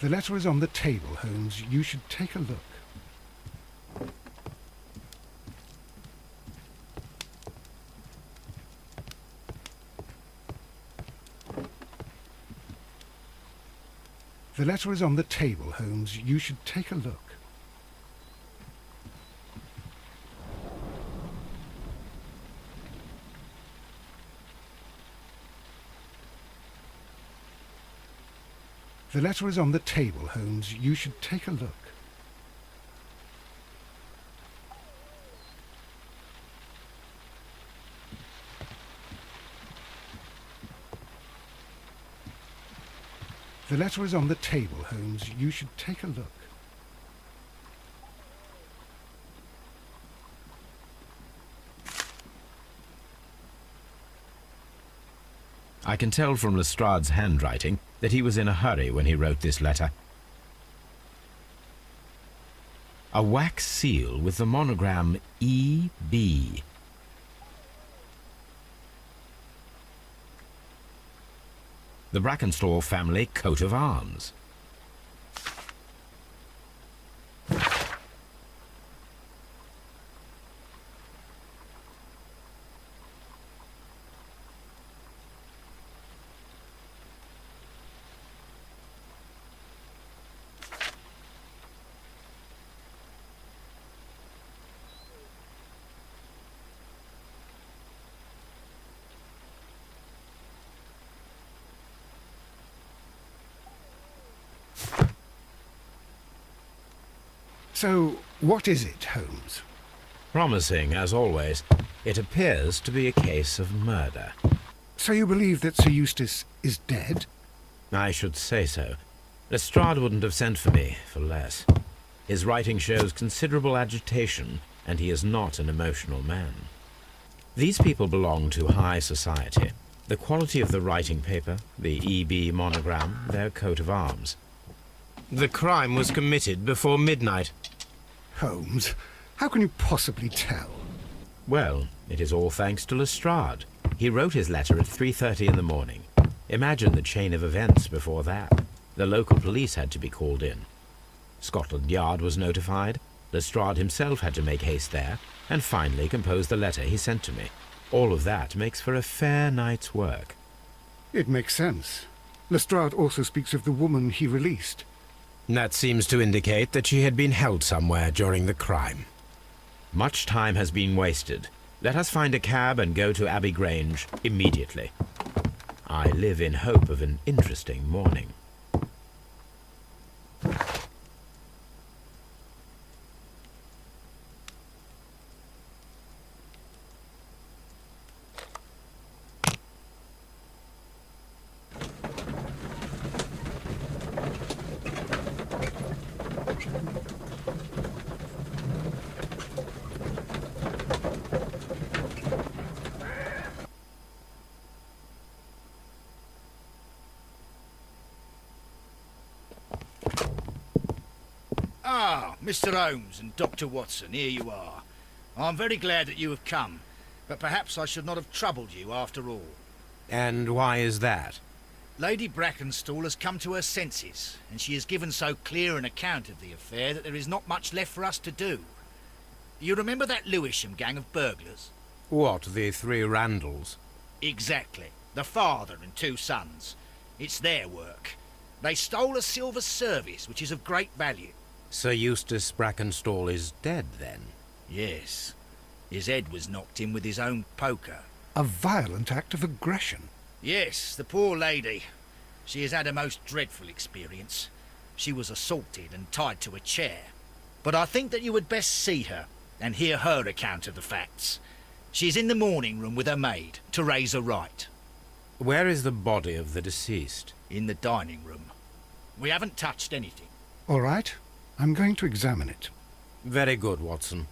The letter is on the table, Holmes. You should take a look. The letter is on the table, Holmes. You should take a look. The letter is on the table, Holmes. You should take a look. The letter is on the table, Holmes. You should take a look. I can tell from Lestrade's handwriting that he was in a hurry when he wrote this letter. A wax seal with the monogram E.B. The Brackenstall family coat of arms. So, what is it, Holmes? Promising, as always. It appears to be a case of murder. So you believe that Sir Eustace is dead? I should say so. Lestrade wouldn't have sent for me for less. His writing shows considerable agitation, and he is not an emotional man. These people belong to high society. The quality of the writing paper, the E.B. monogram, their coat of arms. The crime was committed before midnight. Holmes, how can you possibly tell? Well, it is all thanks to Lestrade. He wrote his letter at 3:30 in the morning. Imagine the chain of events before that. The local police had to be called in. Scotland Yard was notified. Lestrade himself had to make haste there, and finally compose the letter he sent to me. All of that makes for a fair night's work. It makes sense. Lestrade also speaks of the woman he released. That seems to indicate that she had been held somewhere during the crime. Much time has been wasted. Let us find a cab and go to Abbey Grange immediately. I live in hope of an interesting morning. Ah, Mr. Holmes and Dr. Watson, here you are. I'm very glad that you have come, but perhaps I should not have troubled you after all. And why is that? Lady Brackenstall has come to her senses, and she has given so clear an account of the affair that there is not much left for us to do. You remember that Lewisham gang of burglars? What, the three Randalls? Exactly. The father and two sons. It's their work. They stole a silver service, which is of great value. Sir Eustace Brackenstall is dead, then? Yes. His head was knocked in with his own poker. A violent act of aggression. Yes, the poor lady. She has had a most dreadful experience. She was assaulted and tied to a chair. But I think that you had best see her and hear her account of the facts. She's in the morning room with her maid to raise her right. Where is the body of the deceased? In the dining room. We haven't touched anything. All right. I'm going to examine it. Very good, Watson.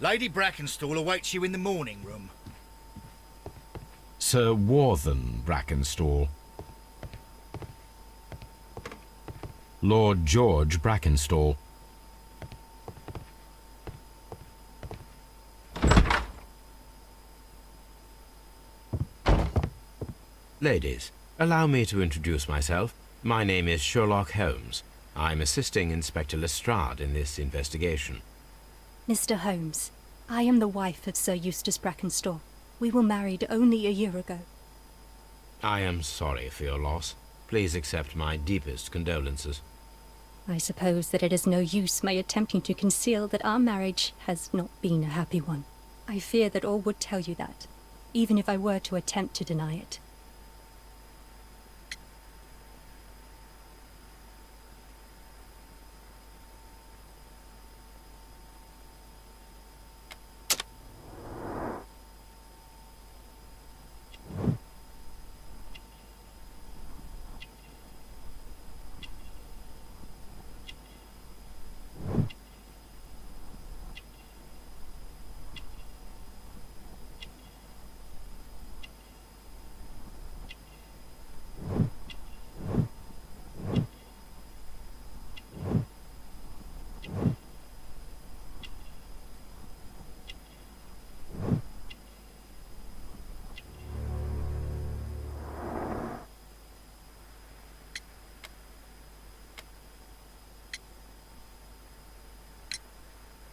Lady Brackenstall awaits you in the morning room. Sir Warthen Brackenstall. Lord George Brackenstall. Ladies, allow me to introduce myself. My name is Sherlock Holmes. I'm assisting Inspector Lestrade in this investigation. Mr. Holmes, I am the wife of Sir Eustace Brackenstall. We were married only a year ago. I am sorry for your loss. Please accept my deepest condolences. I suppose that it is no use my attempting to conceal that our marriage has not been a happy one. I fear that all would tell you that, even if I were to attempt to deny it.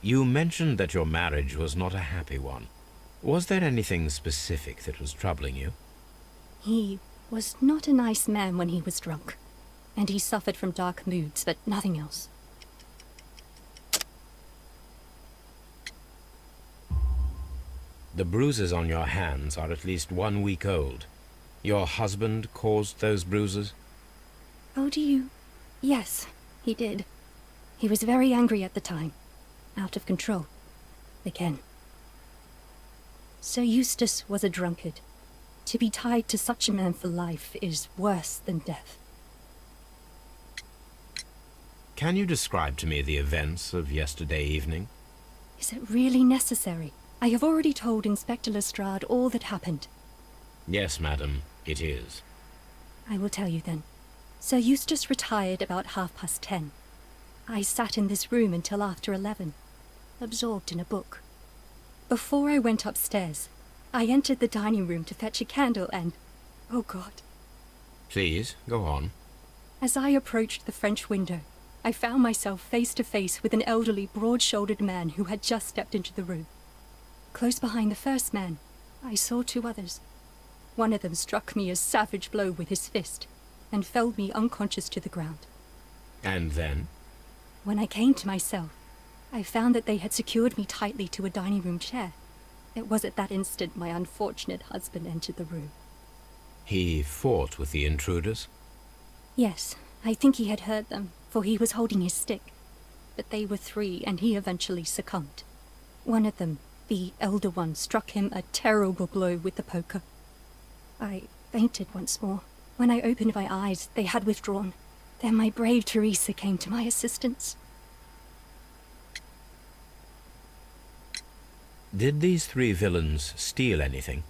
You mentioned that your marriage was not a happy one. Was there anything specific that was troubling you? He was not a nice man when he was drunk, and he suffered from dark moods, but nothing else. The bruises on your hands are at least 1 week old. Your husband caused those bruises? Oh, do you? Yes, he did. He was very angry at the time. Out of control. Again. Sir Eustace was a drunkard. To be tied to such a man for life is worse than death. Can you describe to me the events of yesterday evening? Is it really necessary? I have already told Inspector Lestrade all that happened. Yes, madam, it is. I will tell you then. Sir Eustace retired about 10:30. I sat in this room until after 11. Absorbed in a book. Before I went upstairs, I entered the dining room to fetch a candle and... oh God. Please, go on. As I approached the French window, I found myself face to face with an elderly, broad-shouldered man who had just stepped into the room. Close behind the first man, I saw 2 others. One of them struck me a savage blow with his fist and felled me unconscious to the ground. And then? When I came to myself, I found that they had secured me tightly to a dining room chair. It was at that instant my unfortunate husband entered the room. He fought with the intruders? Yes, I think he had heard them, for he was holding his stick. But they were 3, and he eventually succumbed. One of them, the elder one, struck him a terrible blow with the poker. I fainted once more. When I opened my eyes, they had withdrawn. Then my brave Teresa came to my assistance. Did these 3 villains steal anything?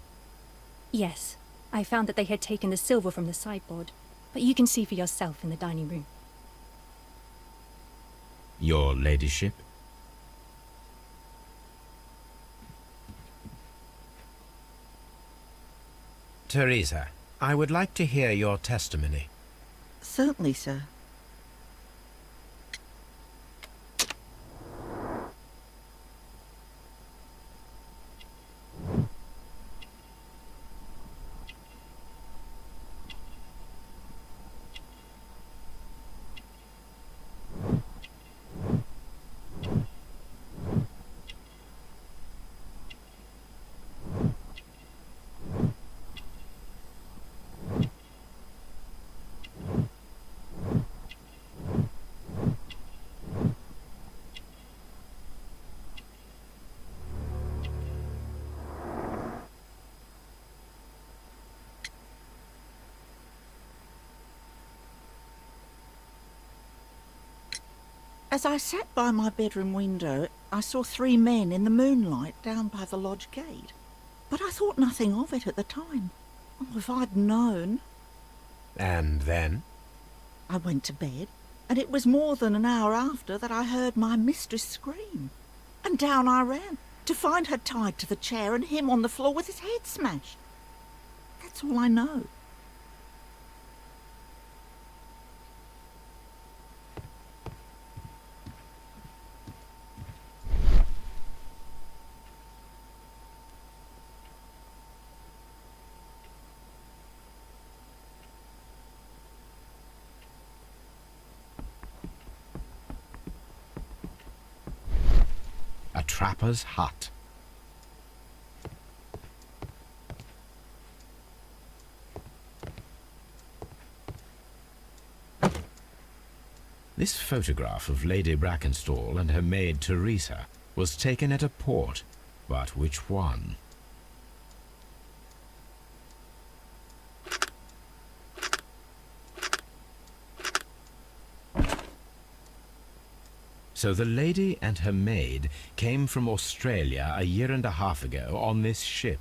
Yes, I found that they had taken the silver from the sideboard, but you can see for yourself in the dining room. Your ladyship? Teresa, I would like to hear your testimony. Certainly, sir. As I sat by my bedroom window, I saw 3 men in the moonlight down by the lodge gate. But I thought nothing of it at the time. Oh, if I'd known. And then? I went to bed, and it was more than an hour after that I heard my mistress scream. And down I ran, to find her tied to the chair and him on the floor with his head smashed. That's all I know. A trapper's hut. This photograph of Lady Brackenstall and her maid Teresa was taken at a port, but which one? So the lady and her maid came from Australia a year and a half ago on this ship.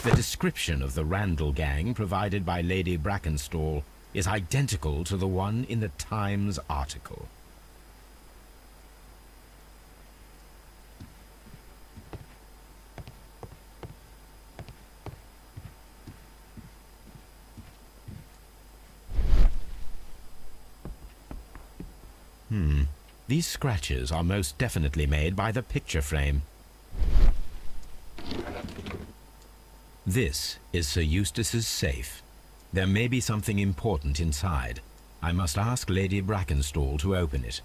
The description of the Randall gang provided by Lady Brackenstall is identical to the one in the Times article. These scratches are most definitely made by the picture frame. This is Sir Eustace's safe. There may be something important inside. I must ask Lady Brackenstall to open it.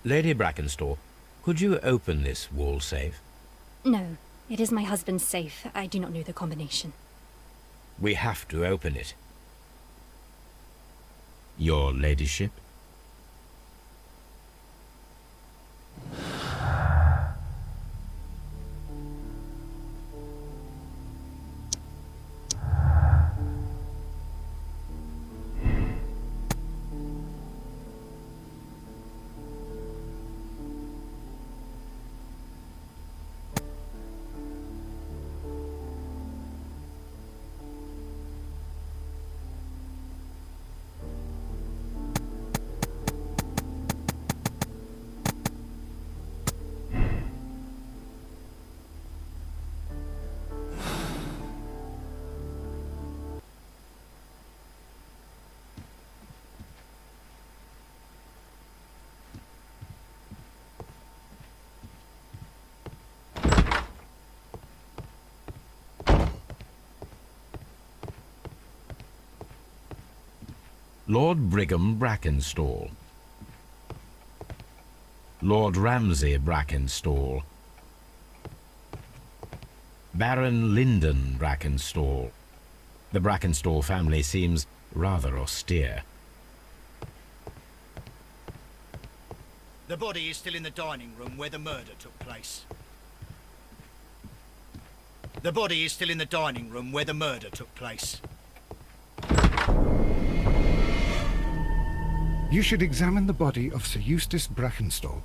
Lady Brackenstall, could you open this wall safe? No, it is my husband's safe. I do not know the combination. We have to open it. Your ladyship? Lord Brigham Brackenstall, Lord Ramsay Brackenstall, Baron Lyndon Brackenstall. The Brackenstall family seems rather austere. The body is still in the dining room where the murder took place. The body is still in the dining room where the murder took place. You should examine the body of Sir Eustace Brackenstall.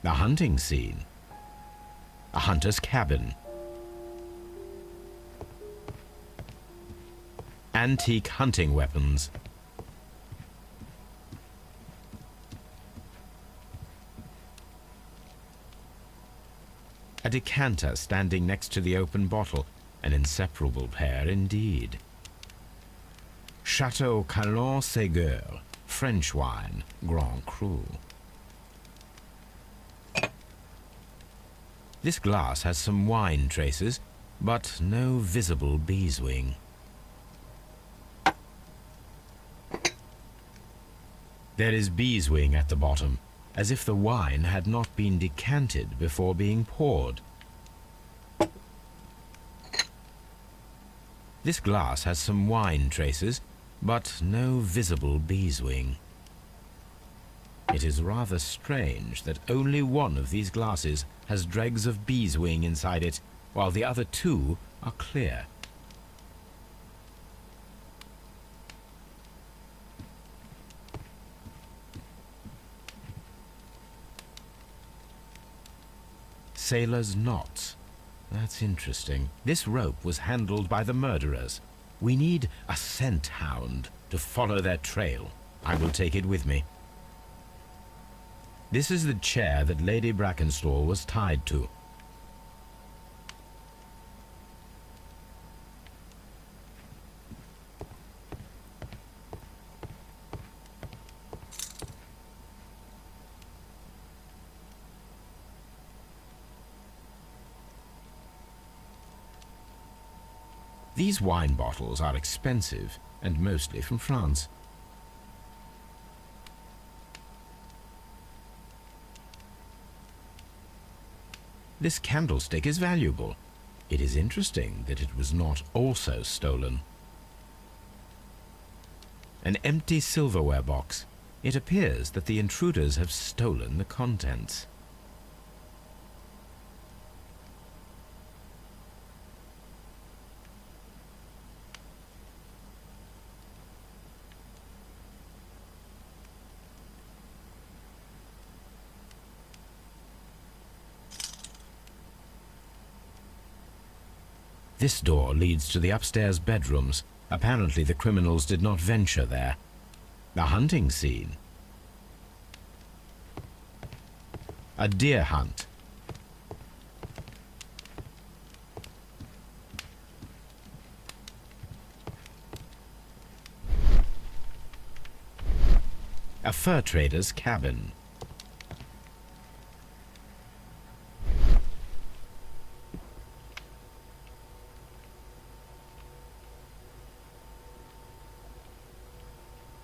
The hunting scene. A hunter's cabin. Antique hunting weapons. A decanter standing next to the open bottle, an inseparable pair indeed. Chateau Calon Ségur, French wine, Grand Cru. This glass has some wine traces, but no visible beeswing. There is beeswing at the bottom, as if the wine had not been decanted before being poured. This glass has some wine traces, but no visible beeswing. It is rather strange that only one of these glasses has dregs of beeswing inside it, while the other two are clear. Sailor's knots. That's interesting. This rope was handled by the murderers. We need a scent hound to follow their trail. I will take it with me. This is the chair that Lady Brackenstall was tied to. These wine bottles are expensive and mostly from France. This candlestick is valuable. It is interesting that it was not also stolen. An empty silverware box. It appears that the intruders have stolen the contents. This door leads to the upstairs bedrooms. Apparently the criminals did not venture there. The hunting scene. A deer hunt. A fur trader's cabin.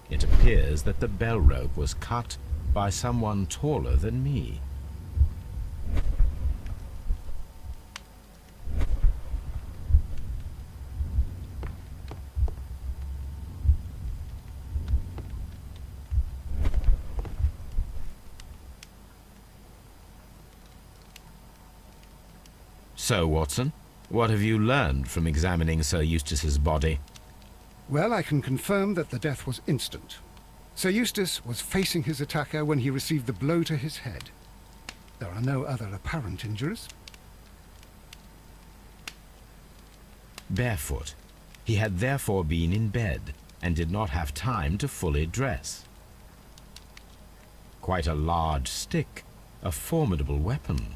It appears that the bell rope was cut by someone taller than me. So, Watson, what have you learned from examining Sir Eustace's body? Well, I can confirm that the death was instant. Sir Eustace was facing his attacker when he received the blow to his head. There are no other apparent injuries. Barefoot. He had therefore been in bed and did not have time to fully dress. Quite a large stick, a formidable weapon.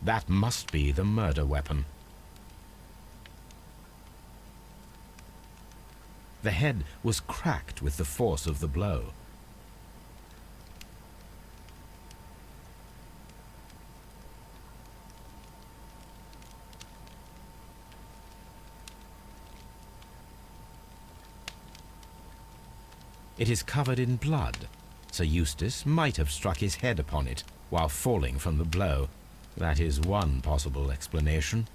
That must be the murder weapon. The head was cracked with the force of the blow. It is covered in blood. Sir Eustace might have struck his head upon it while falling from the blow. That is one possible explanation.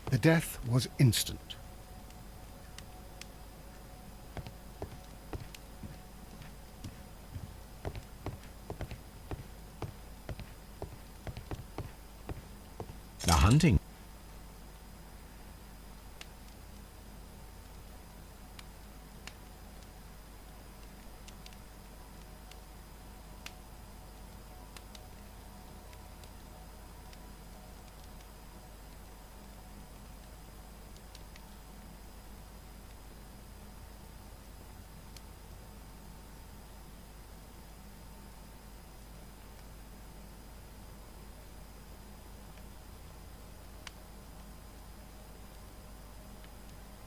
The death was instant. The hunting.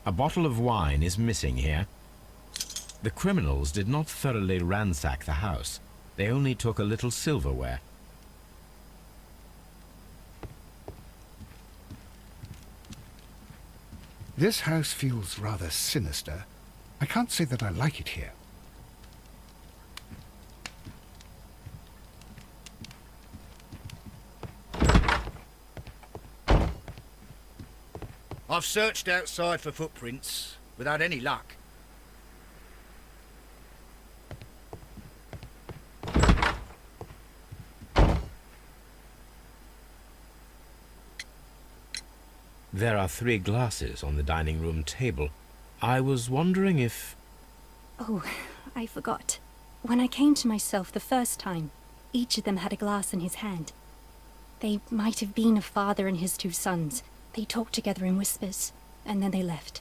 A bottle of wine is missing here. The criminals did not thoroughly ransack the house. They only took a little silverware. This house feels rather sinister. I can't say that I like it here. I've searched outside for footprints, without any luck. There are 3 glasses on the dining room table. I was wondering if... Oh, I forgot. When I came to myself the first time, each of them had a glass in his hand. They might have been a father and his 2 sons. They talked together in whispers, and then they left.